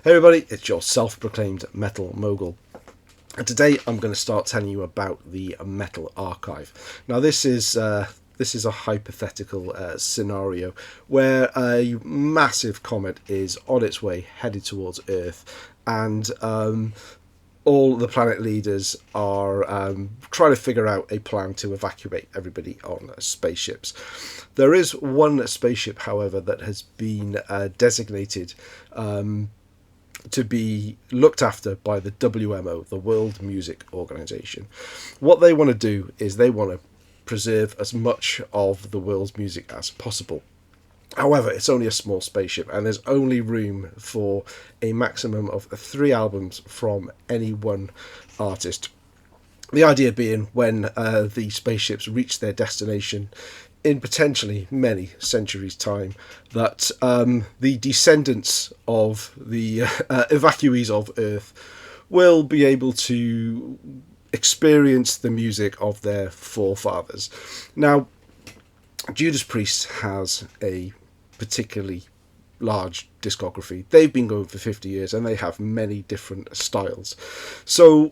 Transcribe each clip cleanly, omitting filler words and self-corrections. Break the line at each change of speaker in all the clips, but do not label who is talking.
Hey everybody, it's your self-proclaimed metal mogul. And today I'm going to start telling you about the Metal Archive. Now this is a hypothetical scenario where a massive comet is on its way headed towards Earth, and all the planet leaders are trying to figure out a plan to evacuate everybody on spaceships. There is one spaceship, however, that has been designated to be looked after by the WMO, the World Music Organization. What they want to do is they want to preserve as much of the world's music as possible. However, it's only a small spaceship, and there's only room for a maximum of 3 albums from any one artist. The idea being, when the spaceships reach their destination in potentially many centuries' time, that the descendants of the evacuees of Earth will be able to experience the music of their forefathers. Now, Judas Priest has a particularly large discography. They've been going for 50 years and they have many different styles. So,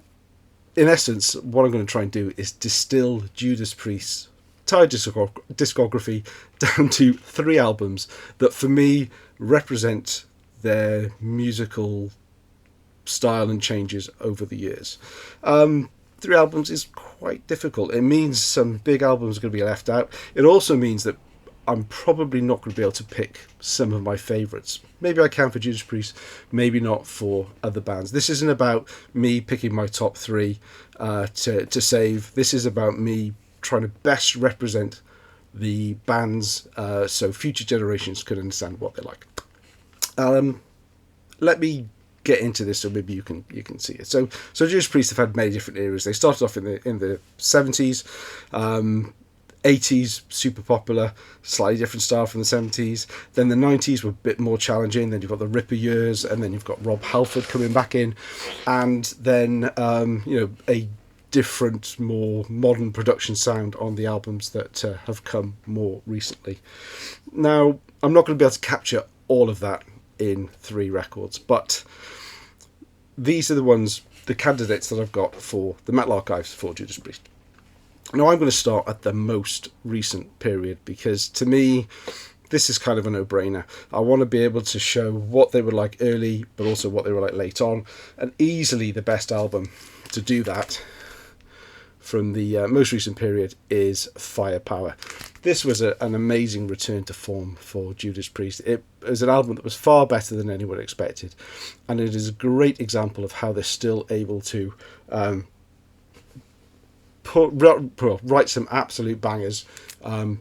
in essence, what I'm going to try and do is distill Judas Priest's entire discography down to 3 albums that for me represent their musical style and changes over the years. 3 albums is quite difficult. It means some big albums are going to be left out. It also means that I'm probably not going to be able to pick some of my favourites. Maybe I can for Judas Priest, maybe not for other bands. This isn't about me picking my top 3 to save. This is about me trying to best represent the bands so future generations can understand what they're like. Let me get into this so maybe you can see it. So Judas Priest have had many different eras. They started off in the 70s, 80s, super popular, slightly different style from the 70s. Then the 90s were a bit more challenging. Then you've got the Ripper years, and then you've got Rob Halford coming back in, and then a different, more modern production sound on the albums that have come more recently. Now, I'm not going to be able to capture all of that in 3 records, but these are the candidates that I've got for the Metal Archives for Judas Priest. Now, I'm going to start at the most recent period because, to me, this is kind of a no-brainer. I want to be able to show what they were like early, but also what they were like late on, and easily the best album to do that from the most recent period is Firepower. This was an amazing return to form for Judas Priest. It was an album that was far better than anyone expected, and it is a great example of how they're still able to write some absolute bangers in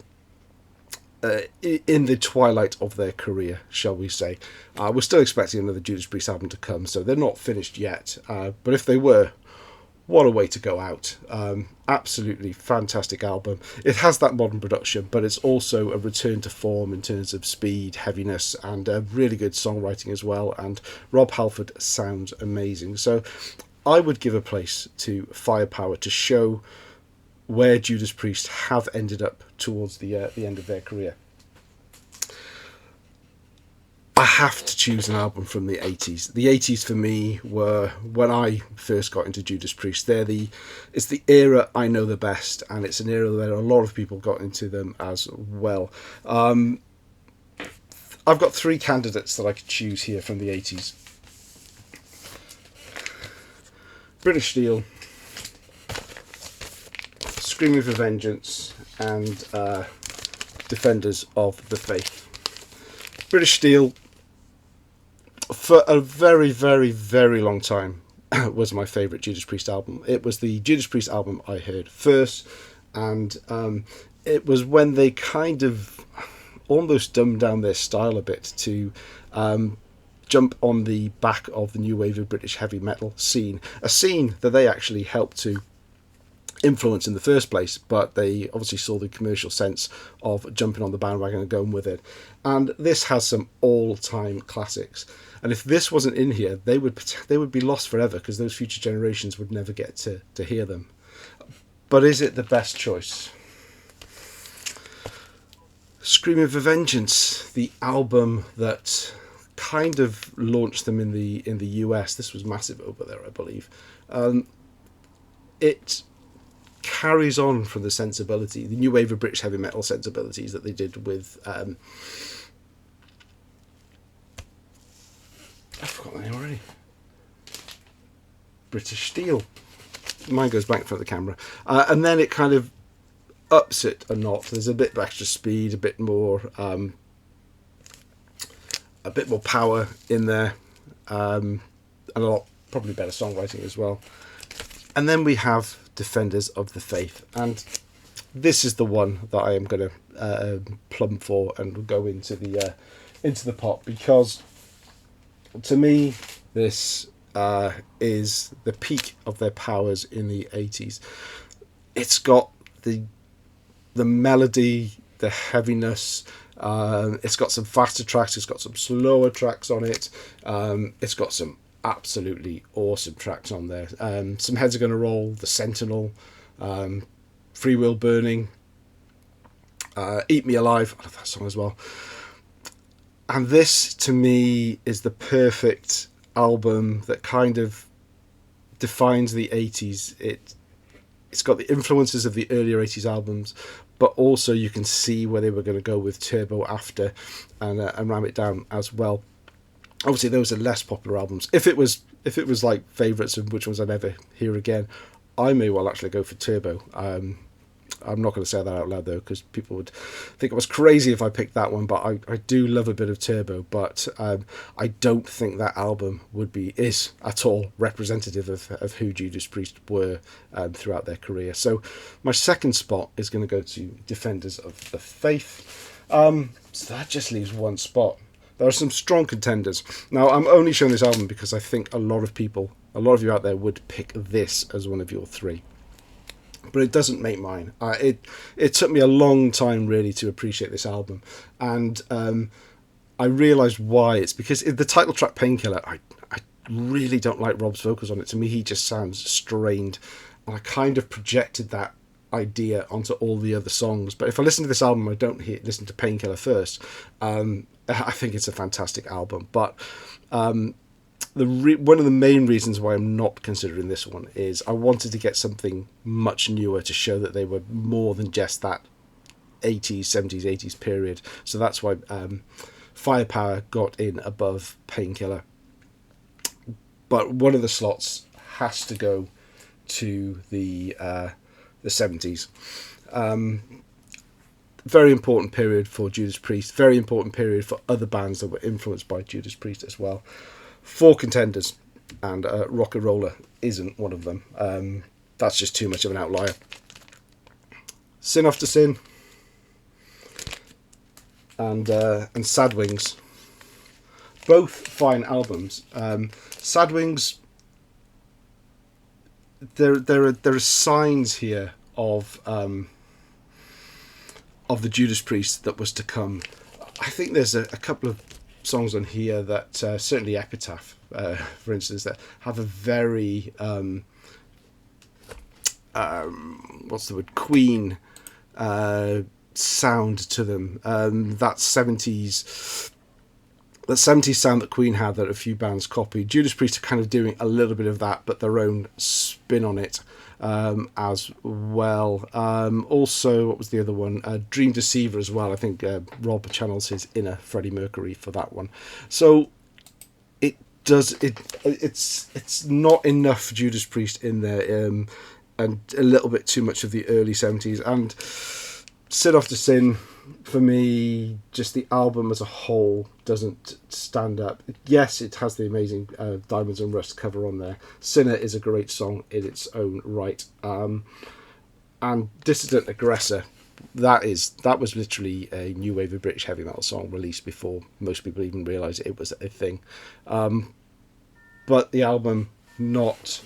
the twilight of their career, shall we say. We're still expecting another Judas Priest album to come, so they're not finished yet, but if they were, what a way to go out. Absolutely fantastic album. It has that modern production, but it's also a return to form in terms of speed, heaviness, and really good songwriting as well. And Rob Halford sounds amazing. So I would give a place to Firepower to show where Judas Priest have ended up towards the end of their career. I have to choose an album from the 80s. The 80s for me were when I first got into Judas Priest. It's the era I know the best, and it's an era where a lot of people got into them as well. I've got 3 candidates that I could choose here from the 80s. British Steel, Screaming for Vengeance, and Defenders of the Faith. British Steel, for a very, very, very long time, was my favourite Judas Priest album. It was the Judas Priest album I heard first, and it was when they kind of almost dumbed down their style a bit to jump on the back of the new wave of British heavy metal scene, a scene that they actually helped to influence in the first place, but they obviously saw the commercial sense of jumping on the bandwagon and going with it. And this has some all-time classics, and if this wasn't in here, they would be lost forever, because those future generations would never get to hear them. But is it the best choice? Screaming for Vengeance, the album that kind of launched them in the US. This was massive over there, I believe. It carries on from the sensibility, the new wave of British heavy metal sensibilities that they did with I forgot the name already. British Steel. Mine goes back for the camera, and then it kind of ups it a notch. There's a bit of extra speed, a bit more power in there, and a lot probably better songwriting as well. And then we have Defenders of the Faith, and this is the one that I am going to plumb for and go into the pot, because to me this is the peak of their powers in the 80s. It's got the melody, the heaviness. It's got some faster tracks. It's got some slower tracks on it. It's got some absolutely awesome tracks on there. Some Heads Are Gonna Roll, The Sentinel, Free Will Burning, Eat Me Alive. I love that song as well. And this, to me, is the perfect album that kind of defines the 80s. It's got the influences of the earlier 80s albums, but also you can see where they were going to go with Turbo after, and Ram It Down as well. Obviously, those are less popular albums. If it was like favourites and which ones I'd ever hear again, I may well actually go for Turbo. I'm not going to say that out loud though, because people would think I was crazy if I picked that one. But I do love a bit of Turbo, but I don't think that album is at all representative of who Judas Priest were throughout their career. So my second spot is going to go to Defenders of the Faith. So that just leaves one spot. There are some strong contenders. Now, I'm only showing this album because I think a lot of you out there would pick this as one of your three. But it doesn't make mine. It took me a long time, really, to appreciate this album. And I realised why. It's because the title track, Painkiller, I really don't like Rob's vocals on it. To me, he just sounds strained. And I kind of projected that idea onto all the other songs. But if I listen to this album, I don't listen to Painkiller first. I think it's a fantastic album. But one of the main reasons why I'm not considering this one is I wanted to get something much newer to show that they were more than just that 80s, 70s, 80s period. So that's why Firepower got in above Painkiller. But one of the slots has to go to the 70s. Very important period for Judas Priest. Very important period for other bands that were influenced by Judas Priest as well. 4 contenders, and Rock and Roller isn't one of them. That's just too much of an outlier. Sin After Sin and Sad Wings, both fine albums. Sad Wings, there are signs here of the Judas Priest that was to come. I think there's a couple of songs on here that certainly Epitaph, for instance, that have a very what's the word, Queen sound to them. That 70s sound that Queen had, that a few bands copied. Judas Priest are kind of doing a little bit of that, but their own spin on it as well. Also, what was the other one? Dream Deceiver as well. I think Rob channels his inner Freddie Mercury for that one. So it's not enough Judas Priest in there, and a little bit too much of the early 70s. And Sin After Sin, for me, just the album as a whole doesn't stand up. Yes, it has the amazing Diamonds and Rust cover on there. Sinner is a great song in its own right. And Dissident Aggressor, that was literally a new wave of British heavy metal song released before most people even realised it was a thing. But the album, not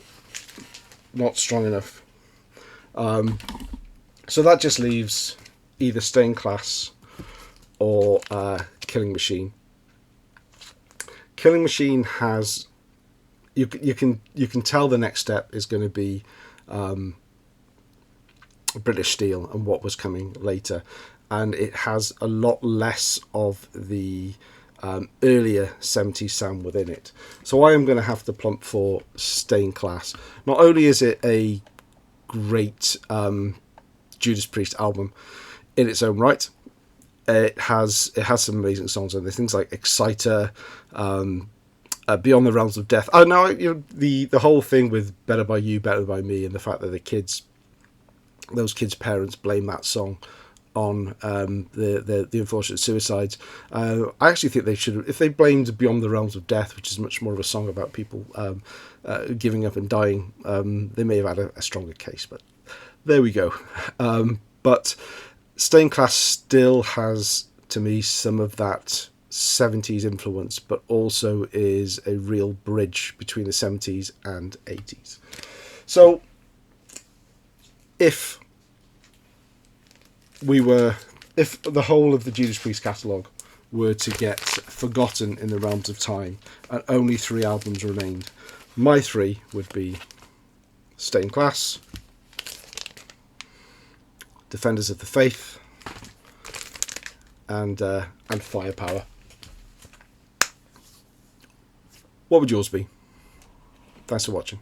strong enough. So that just leaves either Stained Class or Killing Machine. Killing Machine has, you can tell the next step is going to be British Steel and what was coming later, and it has a lot less of the earlier 70s sound within it. So I am going to have to plump for Stained Class. Not only is it a great Judas Priest album in its own right, it has some amazing songs on there. Things like Exciter, Beyond the Realms of Death. Oh no, the whole thing with Better by You, Better by Me, and the fact that those kids' parents blame that song on the unfortunate suicides. I actually think they should, if they blamed Beyond the Realms of Death, which is much more of a song about people giving up and dying, they may have had a stronger case. But there we go. But Stained Class still has, to me, some of that 70s influence, but also is a real bridge between the 70s and 80s. So if the whole of the Judas Priest catalogue were to get forgotten in the realms of time and only 3 albums remained, my 3 would be Stained Class, Defenders of the Faith, and Firepower. What would yours be? Thanks for watching.